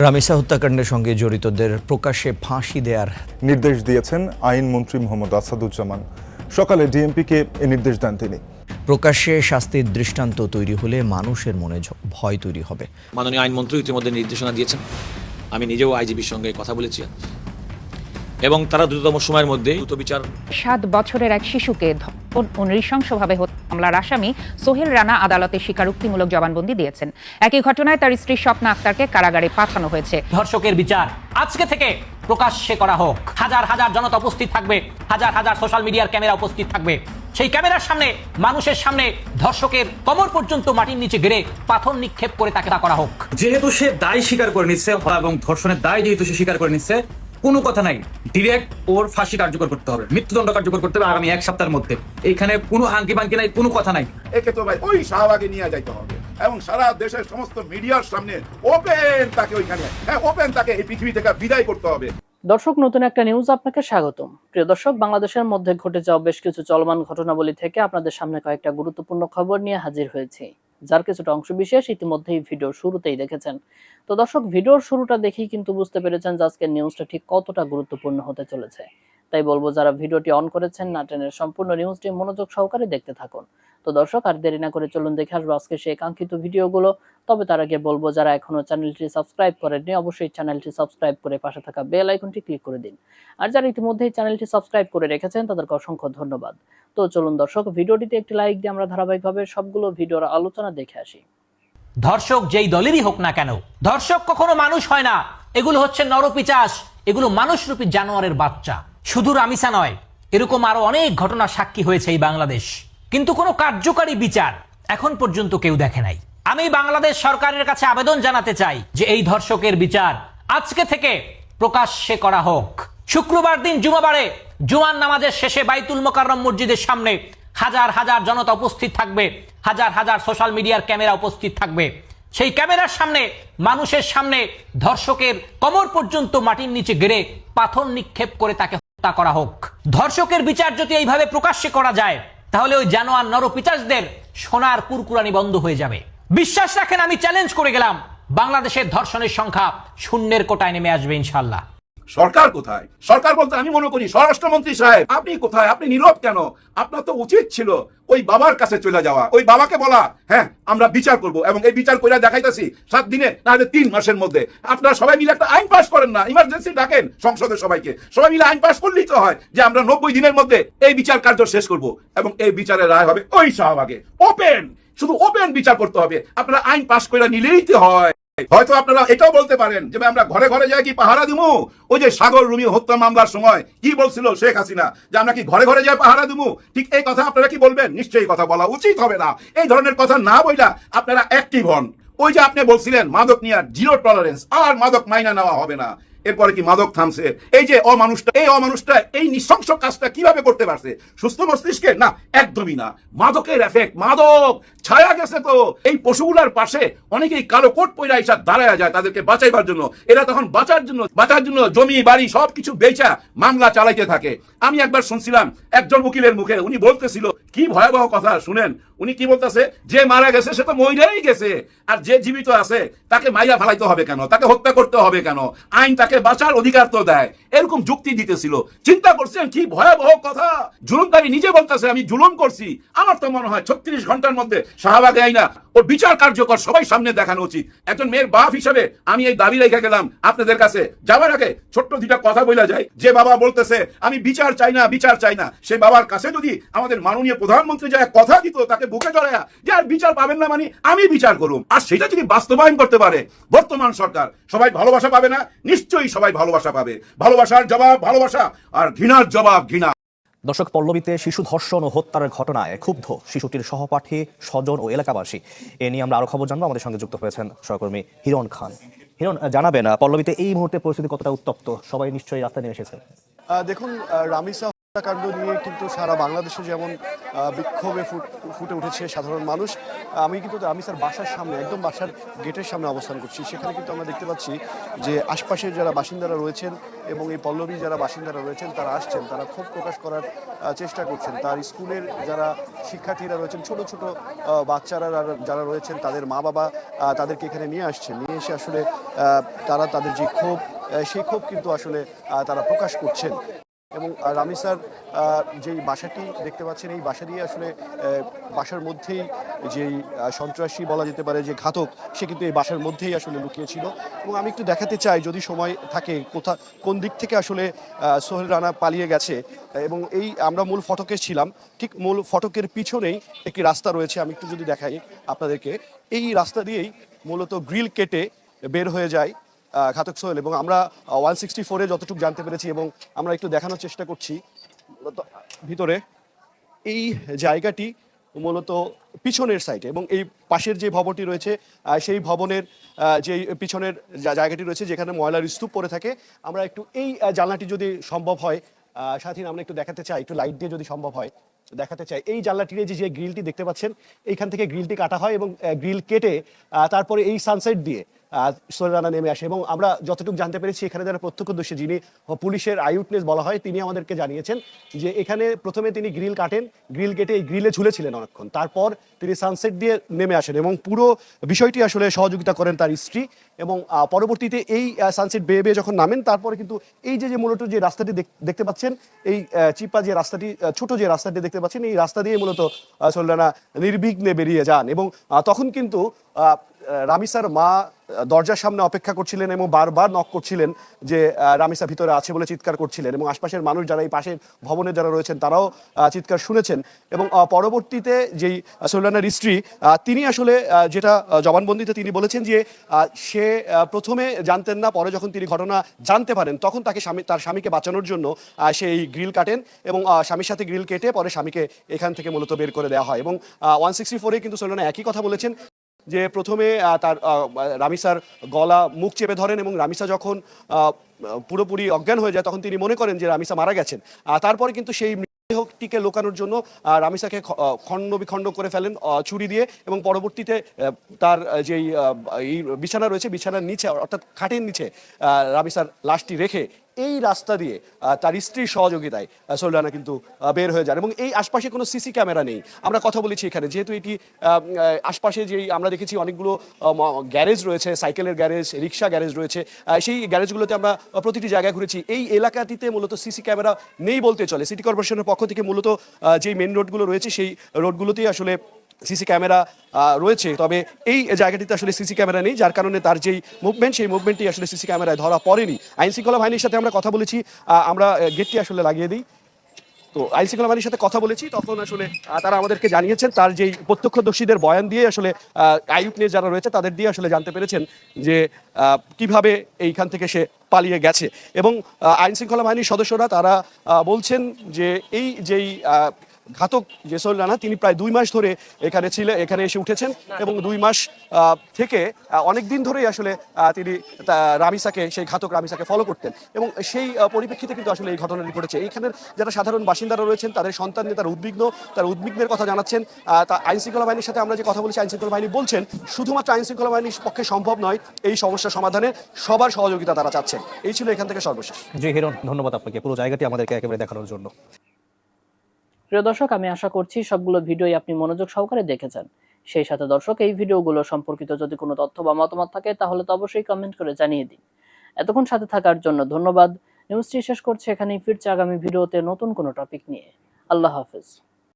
রামিসা হত্যাকাণ্ডের সঙ্গে জড়িতদের প্রকাশ্যে ফাঁসি দেওয়ার নির্দেশ দিয়েছেন আইনমন্ত্রী মোহাম্মদ আসাদুজ্জামান। সকালে ডিএমপিকে এ নির্দেশ দেন তিনি। প্রকাশ্যে শাস্তির দৃষ্টান্ত তৈরি হলে মানুষের মনে ভয় তৈরি হবে। মাননীয় আইনমন্ত্রী ইতিমধ্যে নির্দেশনা দিয়েছেন। আমি নিজেও আইজিপির সঙ্গে কথা বলেছি এবং তারা দ্রুততম সময়ের মধ্যে দ্রুত বিচার। 7 বছরের এক শিশুকে ধর্ষণ ও নৃশংসভাবে হত্যা মামলার আসামি সোহেল রানা আদালতে স্বীকারোক্তিমূলক জবানবন্দি দিয়েছেন। একই ঘটনায় তার স্ত্রী স্বপ্না আক্তারকে কারাগারে পাঠানো হয়েছে। ধর্ষকের বিচার আজকে থেকে প্রকাশ্যে করা হোক। হাজার হাজার জনতা উপস্থিত থাকবে, হাজার হাজার সোশ্যাল মিডিয়ার ক্যামেরা উপস্থিত থাকবে। সেই ক্যামেরার সামনে, মানুষের সামনে ধর্ষকের কোমর পর্যন্ত মাটির নিচে গেড়ে পাথর নিক্ষেপ করে তাকে করা হোক। যেহেতু সে দায় স্বীকার করে নিচ্ছে এবং ধর্ষণের দায় যেহেতু সে স্বীকার করে নিচ্ছে, কোনো কথা নাই, ডিরেক্ট ওর ফাঁসি কার্যকর করতে হবে, মৃত্যুদণ্ড কার্যকর করতে হবে আগামী 1 সপ্তাহের মধ্যে। এইখানে কোনো হাঙ্কি পাঙ্কি নাই, কোনো কথা নাই। একে তো ভাই ওই শাহবাগে নিয়ে যাইতে হবে এবং সারা দেশের সমস্ত মিডিয়ার সামনে ওপেন তাকে ওপেন তাকে এই পৃথিবী থেকে বিদায় করতে হবে। দর্শক, নতুন একটা নিউজ আপনাকে স্বাগতম। প্রিয় দর্শক, বাংলাদেশের মধ্যে ঘটে যাওয়া বেশ কিছু চলমান ঘটনাবলী থেকে আপনাদের সামনে কয়েকটা গুরুত্বপূর্ণ খবর নিয়ে হাজির হয়েছি, যার কিছুটা অংশ বিশেষ ইতিমধ্যেই ভিডিওর শুরুতেই দেখেছেন। তো দর্শক, ভিডিওর শুরুটা দেখেই কিন্তু বুঝতে পেরেছেন যে আজকের নিউজটা ঠিক কতটা গুরুত্বপূর্ণ হতে চলেছে। তাই বলবো, যারা ভিডিওটি অন করেছেন না টেনের সম্পূর্ণ নিউজটি মনোযোগ সহকারে দেখতে থাকুন। তো দর্শক, আর দেরি না করে চলুন দেখে আসবো আজকে সেই কাঙ্ক্ষিত ভিডিওগুলো। তবে তার আগে বলবো, যারা এখনো চ্যানেলটি সাবস্ক্রাইব করেননি অবশ্যই চ্যানেলটি সাবস্ক্রাইব করে পাশে থাকা বেল আইকনটি ক্লিক করে দিন। আর যারা ইতিমধ্যেই চ্যানেলটি সাবস্ক্রাইব করে রেখেছেন তাদেরকে অসংখ্য ধন্যবাদ। তো চলুন দর্শক, ভিডিওটিতে একটি লাইক দিয়ে আমরা ধারাবাহিকভাবে সবগুলো ভিডিওর আলোচনা দেখে আসি। ধর্ষক যেই দলেরই হোক না কেন, ধর্ষক কখনো মানুষ হয় না। এগুলো হচ্ছে নরপিচাস, এগুলো মানুষরূপী জানোয়ারের বাচ্চা। শুধু রামিসা নয়, এরকম আরো অনেক ঘটনা সাক্ষী হয়েছে এই বাংলাদেশ, কিন্তু কোনো কার্যকারী বিচার এখন পর্যন্ত কেউ দেখে নাই। আমি বাংলাদেশ সরকারের কাছে আবেদন জানাতে চাই যে এই ধর্ষকের বিচার আজকে থেকে প্রকাশ্যে করা হোক। শুক্রবার দিন জুমাবারে জুমার নামাজের শেষে বাইতুল মোকাররম মসজিদের সামনে হাজার হাজার জনতা উপস্থিত থাকবে, হাজার হাজার সোশ্যাল মিডিয়ার ক্যামেরা উপস্থিত থাকবে। সেই ক্যামেরার সামনে, মানুষের সামনে ধর্ষকের কোমর পর্যন্ত মাটির নিচে গেড়ে পাথর নিক্ষেপ করে তাকে হত্যা করা হোক। ধর্ষকের বিচার যদি এইভাবে প্রকাশ্যে করা যায়, তাহলে ওই জানোয়ার নরপিচাসদের সোনার কুরকুরানি বন্ধ হয়ে যাবে। বিশ্বাস রাখেন, আমি চ্যালেঞ্জ করে গেলাম, বাংলাদেশের ধর্ষণের সংখ্যা শূন্যের কোটায় নেমে আসবে ইনশাআল্লাহ। সরকার কোথায়? সরকার বলতে আমি মনে করি স্বরাষ্ট্রমন্ত্রী সাহেব, আপনি কোথায়? আপনি নীরব কেন? আপনার তো উচিত ছিল ওই বাবার কাছে চলে যাওয়া, ওই বাবাকে বলা, হ্যাঁ আমরা বিচার করব এবং এই বিচার করে দেখাইতেছি 7 দিনে না হলে 3 মাসের মধ্যে। আপনারা সবাই মিলে একটা আইন পাস করেন না, ইমার্জেন্সি ডাকেন সংসদের সবাইকে, সবাই মিলে আইন পাস করলেই তো হয় যে আমরা 90 দিনের মধ্যে এই বিচার কার্য শেষ করব এবং এই বিচারের রায় হবে ওই শাহবাগে। ওপেন, শুধু ওপেন বিচার করতে হবে। আপনারা আইন পাস করে নিলেই তো হয়। হয়তো আপনারা এটাও বলতে পারেন যে আমরা ঘরে ঘরে যাই কি পাহারা দিমু? ওই যে সাগর রুমি হত্যা মামলার সময় কি বলছিল শেখ হাসিনা, যে আমরা কি ঘরে ঘরে যাই পাহারা দিমু? ঠিক এই কথা আপনারা কি বলবেন? নিশ্চয়ই কথা বলা উচিত হবে না। এই ধরনের কথা না বইলা আপনারা অ্যাক্টিভ হন। ওই যে আপনি বলছিলেন মাদক নিয়ে 0 টলারেন্স, আর মাদক মাইনা নেওয়া হবে না। এরপরে কি মাদক থামছে? এই যে অমানুষটা এই নৃশংস কাজটা কিভাবে করতে পারছে? সুস্থ মস্তিষ্কে? না, একদমই না। মাদকের এফেক্ট, মাদক ছায়া গেছে। তো এই পশুগুলার পাশে অনেকেই কালো কোট পয়রা এসে দাঁড়ায় যায় তাদেরকে বাঁচাইবার জন্য। এরা তখন বাঁচার জন্য জমি বাড়ি সবকিছু বেচা মামলা চালাইতে থাকে। আমি একবার শুনছিলাম একজন উকিলের মুখে, উনি বলতেছিল, কি ভয়াবহ কথা শুনেন। উনি কি বলতেছে, যে মারা গেছে সে তো মইরেই গেছে, আর যে জীবিত আছে তাকে মাইয়া ফেলাইতে হবে কেন? তাকে হত্যা করতে হবে কেন? আইন তাকে বাঁচার অধিকার তো দেয়। এরকম যুক্তি দিতেছিল। চিন্তা করছেন কি ভয়াবহ কথা? জুলুমকারী নিজে বলতেছে আমি জুলুম করছি। আমার তো মনে হয় 36 ঘন্টার মধ্যে শাহবাগে আইনা ওর বিচার কার্যকর সবাই সামনে দেখানো উচিত। একজন মেয়ের বাপ হিসাবে আমি এই দাবি রেখে গেলাম আপনাদের কাছে। যাবার আগে ছোট্ট 2টা কথা বলা যায়। যে বাবা বলতেছে আমি বিচার চাই না, সে বাবার কাছে যদি আমাদের মাননীয় প্রধানমন্ত্রী যায় কথা দিত, তাকে বুকে জড়ায়া যে আর বিচার পাবেন না মানে আমি বিচার করুম, আর সেটা যদি বাস্তবায়ন করতে পারে বর্তমান সরকার, সবাই ভালোবাসা পাবে না? নিশ্চয়ই সবাই ভালোবাসা পাবে। ভালোবাসার জবাব ভালোবাসা, আর ঘৃণার জবাব ঘৃণা। দর্শক, পল্লবীতে শিশু ধর্ষণ ও হত্যার ঘটনায় ক্ষুব্ধ শিশুটির সহপাঠী, স্বজন ও এলাকাবাসী। এ নিয়ে আমরা আরো খবর জানবো। আমাদের সঙ্গে যুক্ত হয়েছেন সহকর্মী হিরণ খান। হিরণ, জানাবেন পল্লবীতে এই মুহূর্তে পরিস্থিতি কতটা উত্তপ্ত? সবাই নিশ্চয়ই রাস্তায় নেমে এসেছে। দেখুন, রামিসা হত্যাকাণ্ড নিয়ে কিন্তু সারা বাংলাদেশে যেমন বিক্ষোভে ফুটে উঠেছে সাধারণ মানুষ, আমি কিন্তু রামিসার বাসার সামনে, একদম বাসার গেটের সামনে অবস্থান করছি। সেখানে কিন্তু আমরা দেখতে পাচ্ছি যে আশপাশের যারা বাসিন্দারা রয়েছেন এবং এই পল্লবী যারা বাসিন্দারা রয়েছেন তারা আসছেন, তারা ক্ষোভ প্রকাশ করার চেষ্টা করছেন। তার স্কুলের যারা শিক্ষার্থীরা রয়েছেন, ছোট ছোট বাচ্চারা যারা রয়েছেন, তাদের মা বাবা তাদেরকে এখানে নিয়ে আসছেন, নিয়ে এসে আসলে তারা তাদের যে ক্ষোভ, সেই ক্ষোভ কিন্তু আসলে তারা প্রকাশ করছেন। এবং রামিসার যেই বাসাটি দেখতে পাচ্ছেন, এই বাসা দিয়ে আসলে বাসার মধ্যেই যেই সন্ত্রাসী বলা যেতে পারে, যে ঘাতক, সে কিন্তু এই বাসার মধ্যেই আসলে লুকিয়েছিল। এবং আমি একটু দেখাতে চাই যদি সময় থাকে কোন দিক থেকে আসলে সোহেল রানা পালিয়ে গেছে। এবং এই আমরা মূল ফটকে ছিলাম, ঠিক মূল ফটকের পিছনেই একটি রাস্তা রয়েছে, আমি একটু যদি দেখাই আপনাদেরকে। এই রাস্তা দিয়েই মূলত গ্রিল কেটে বের হয়ে যায় ঘাতক সোহেল। এবং আমরা 164-এ যতটুকু জানতে পেরেছি, এবং আমরা একটু দেখানোর চেষ্টা করছি ভিতরে, এই জায়গাটি মূলত পিছনের সাইডে, এবং এই পাশের যে ভবনটি রয়েছে সেই ভবনের যে পিছনের জায়গাটি রয়েছে যেখানে ময়লার স্তূপ পড়ে থাকে, আমরা একটু এই জানলাটি যদি সম্ভব হয় সাথী, আমরা একটু দেখাতে চাই, একটু লাইট দিয়ে যদি সম্ভব হয় দেখাতে চাই। এই জানলাটির যে গ্রিলটি দেখতে পাচ্ছেন, এইখান থেকে গ্রিলটি কাটা হয় এবং গ্রিল কেটে তারপরে এই সানসেট দিয়ে সোহেল রানা নেমে আসে। এবং আমরা যতটুকু জানতে পেরেছি, এখানে যারা প্রত্যক্ষদর্শী, যিনি পুলিশের আই উইটনেস বলা হয়, তিনি আমাদেরকে জানিয়েছেন যে এখানে প্রথমে তিনি গ্রিল কাটেন, গ্রিল কেটে এই গ্রিলে ঝুলেছিলেন অনেকক্ষণ, তারপর তিনি সানসেট দিয়ে নেমে আসেন এবং পুরো বিষয়টি আসলে সহযোগিতা করেন তার স্ত্রী। এবং পরবর্তীতে এই সানসেট বেয়ে বেয়ে যখন নামেন, তারপরে কিন্তু এই যে মূলত যে রাস্তাটি দেখতে পাচ্ছেন, এই চিপা যে রাস্তাটি, ছোট যে রাস্তাটি দেখতে পাচ্ছেন, এই রাস্তা দিয়ে মূলত সোহেল রানা নির্বিঘ্নে বেরিয়ে যান। এবং তখন কিন্তু রামিসার মা দরজার সামনে অপেক্ষা করছিলেন এবং বারবার নক করছিলেন যে রামিসা ভিতরে আছে বলে চিৎকার করছিলেন। এবং আশপাশের মানুষ যারা এই পাশের ভবনে যারা রয়েছেন তারাও চিৎকার শুনেছেন। এবং পরবর্তীতে যেই সোহেল রানার স্ত্রী, তিনি আসলে যেটা জবানবন্দিতে তিনি বলেছেন যে সে প্রথমে জানতেন না, পরে যখন তিনি ঘটনা জানতে পারেন তখন তার স্বামীকে বাঁচানোর জন্য সেই গ্রিল কাটেন এবং স্বামীর সাথে গ্রিল কেটে পরে স্বামীকে এখান থেকে মূলত বের করে দেওয়া হয়। এবং 164-এ কিন্তু সোহেল রানা একই কথা বলেছেন যে প্রথমে তার রামিসার গলা মুখ চেপে ধরেন এবং রামিসা যখন পুরোপুরি অজ্ঞান হয়ে যায় তখন তিনি মনে করেন যে রামিসা মারা গেছেন। তারপরে কিন্তু সেই মৃতদেহটিকে লোকানোর জন্য রামিসাকে খণ্ড বিখণ্ড করে ফেলেন ছুরি দিয়ে। এবং পরবর্তীতে তার যেই বিছানা রয়েছে, বিছানার নিচে অর্থাৎ খাটের নিচে রামিসার লাশটি রেখে এই রাস্তা দিয়ে তার স্ত্রীর সহযোগিতায় সোহেল রানা কিন্তু বের হয়ে যান। এবং এই আশপাশে কোনো সিসি ক্যামেরা নেই। আমরা কথা বলেছি এখানে, যেহেতু এটি আশপাশে যেই আমরা দেখেছি অনেকগুলো গ্যারেজ রয়েছে, সাইকেলের গ্যারেজ, রিক্সা গ্যারেজ রয়েছে, সেই গ্যারেজগুলোতে আমরা প্রতিটি জায়গায় ঘুরেছি। এই এলাকাটিতে মূলত সিসি ক্যামেরা নেই বলতে চলে। সিটি কর্পোরেশনের পক্ষ থেকে মূলত যেই মেন রোডগুলো রয়েছে সেই রোডগুলোতেই আসলে সিসি ক্যামেরা রয়েছে, তবে এই জায়গাটিতে আসলে সিসি ক্যামেরা নেই, যার কারণে তার যেই মুভমেন্ট, সেই মুভমেন্টটি আসলে সিসি ক্যামেরায় ধরা পড়েনি। আইন শৃঙ্খলা বাহিনীর সাথে আমরা কথা বলেছি, আমরা গেটটি আসলে লাগিয়ে দিই। তো আইন শৃঙ্খলা বাহিনীর সাথে কথা বলেছি, তখন আসলে তারা আমাদেরকে জানিয়েছেন তার যেই প্রত্যক্ষদর্শীদের বয়ান দিয়ে আসলে আই উইটনেস যারা রয়েছে তাদের দিয়ে আসলে জানতে পেরেছেন যে কিভাবে এইখান থেকে সে পালিয়ে গেছে। এবং আইন শৃঙ্খলা বাহিনীর সদস্যরা তারা বলছেন যে এই যেই ঘাতক যে সোহেল রানা, তিনি প্রায় 2 মাস ধরে এখানে এসে উঠেছেন এবং 2 মাস থেকে অনেক দিন ধরেই আসলে তিনি সেই ঘাতক রামিসাকে ফলো করতেন। এবং সেই পরিপ্রেক্ষিতে কিন্তু আসলে এই ঘটনাটি ঘটেছে। এইখানের যারা সাধারণ বাসিন্দারা রয়েছেন তাদের সন্তান নিয়ে তার উদ্বিগ্নের কথা জানাচ্ছেন। আইন শৃঙ্খলা বাহিনীর সাথে আমরা যে কথা বলেছি, আইন শৃঙ্খলা বাহিনী বলছেন শুধুমাত্র আইন শৃঙ্খলা বাহিনীর পক্ষে সম্ভব নয়, এই সমস্যা সমাধানে সবার সহযোগিতা তারা চাচ্ছেন। এই ছিল এখান থেকে সর্বশেষ। জি হিরণ, ধন্যবাদ আপনাকে পুরো জায়গাটি আমাদেরকে একেবারে দেখানোর জন্য। প্রিয় দর্শক, আমি আশা করছি সবগুলো ভিডিওই আপনি মনোযোগ সহকারে দেখেছেন। সেই সাথে দর্শক, এই ভিডিওগুলো সম্পর্কিত যদি কোনো তথ্য বা মতামত থাকে তাহলে তো অবশ্যই কমেন্ট করে জানিয়ে দিন। এতক্ষণ সাথে থাকার জন্য ধন্যবাদ। নিউজটি শেষ করছে এখানেই, ফিরছে আগামী ভিডিওতে নতুন কোনো টপিক নিয়ে। আল্লাহ হাফেজ।